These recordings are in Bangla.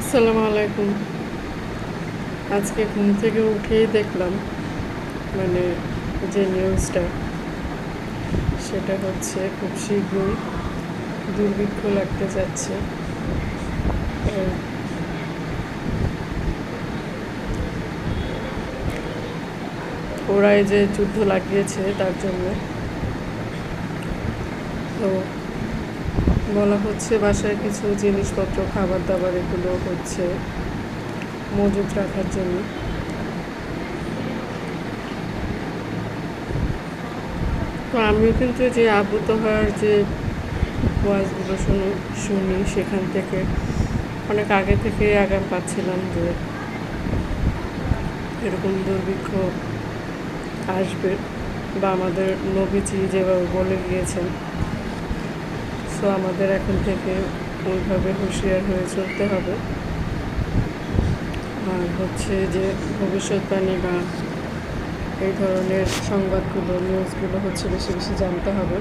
আসসালামু আলাইকুম। আজকে ঘুম থেকে উঠেই দেখলাম মানে যে নিউজটা সেটা হচ্ছে খুব শীঘ্রই দুর্ভিক্ষ লাগতে যাচ্ছে। আর ওরা এই যে যুদ্ধ লাগিয়েছে তার জন্য তো বলা হচ্ছে বাসায় কিছু জিনিসপত্র খাবার দাবার এগুলো হচ্ছে মজুত রাখার জন্য। তো আমিও কিন্তু যে আবুত হওয়ার যে ওয়াজগুলো শুনি সেখান থেকে অনেক আগে থেকে আগাম পাচ্ছিলাম যে এরকম দুর্ভিক্ষ আসবে বা আমাদের নবীজি যেভাবে বলে গিয়েছেন। সো আমাদের এখন থেকে ওইভাবে হুঁশিয়ার হয়ে চলতে হবে। আর হচ্ছে যে ভবিষ্যৎবাণী বা এই ধরনের সংবাদগুলো নিউজগুলো হচ্ছে বেশি বেশি জানতে হবে,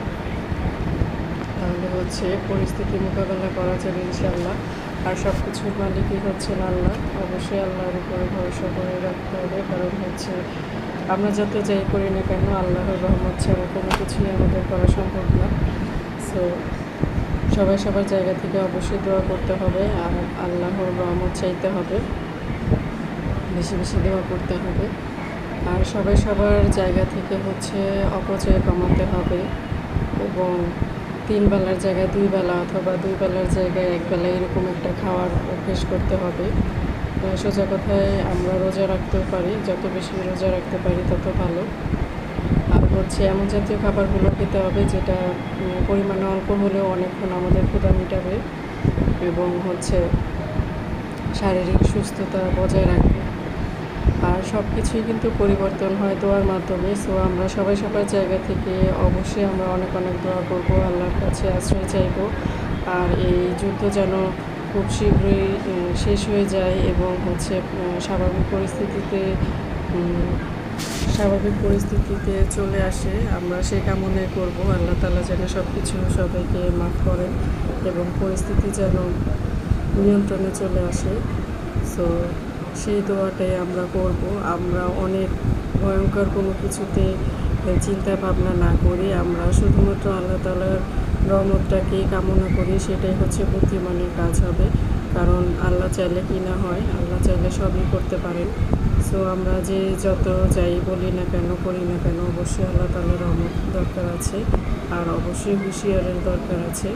তাহলে হচ্ছে পরিস্থিতি মোকাবেলা করা যাবে ইনশাআল্লাহ। আর সব কিছুর মালিকই হচ্ছেন আল্লাহ। অবশ্যই আল্লাহর উপরে ভরসা করে রাখতে হবে, কারণ হচ্ছে আমরা যত যাই করি না কেন আল্লাহর রহমত ছাড়া কোনো কিছুই আমাদের করা সম্ভব না। সো সবাই সবার জায়গা থেকে অবশ্যই দোয়া করতে হবে আর আল্লাহর রহমত চাইতে হবে, বেশি বেশি দোয়া করতে হবে। আর সবাই সবার জায়গা থেকে হচ্ছে অপচয় কমাতে হবে এবং 3 বেলার জায়গায় 2 বেলা অথবা 2 বেলার জায়গায় 1 বেলা এরকম একটা খাওয়ার অভ্যেস করতে হবে। সোজা কথায় আমরা রোজা রাখতেও পারি, যত বেশি রোজা রাখতে পারি তত ভালো। আর হচ্ছে এমন জাতীয় খাবারগুলো খেতে হবে যেটা পরিমাণে অল্প হলেও অনেকক্ষণ আমাদের ক্ষুধা মেটাবে এবং হচ্ছে শারীরিক সুস্থতা বজায় রাখবে। আর সব কিছুই কিন্তু পরিবর্তন হয় দোয়ার মাধ্যমে। সো আমরা সবাই সবার জায়গা থেকে অবশ্যই আমরা অনেক অনেক দোয়া করব, আল্লাহর কাছে আশ্রয় চাইব। আর এই যুদ্ধ যেন খুব শীঘ্রই শেষ হয়ে যায় এবং হচ্ছে স্বাভাবিক পরিস্থিতিতে চলে আসে। আমরা সে কামনাই করব, আল্লাহ তাআলা যেন সব কিছু সবাইকে মাফ করেন এবং পরিস্থিতি যেন নিয়ন্ত্রণে চলে আসে। সো সেই দোয়াটাই আমরা করব। আমরা অনেক ভয়ঙ্কর কোনো কিছুতে চিন্তা ভাবনা না করি, আমরা শুধুমাত্র আল্লাহ তাআলার রহমতটাকেই কামনা করি। সেটাই হচ্ছে বুদ্ধিমানের কাজ হবে, কারণ আল্লাহ চাইলে কি না হয়, আল্লাহ চাইলে সবই করতে পারেন। সো আমরা যে যত যাই বলি না কেন করি না কেন অবশ্যই আল্লাহ তাআলার রহমত দরকার আছে আর অবশ্যই হুঁশিয়ারের দরকার আছে।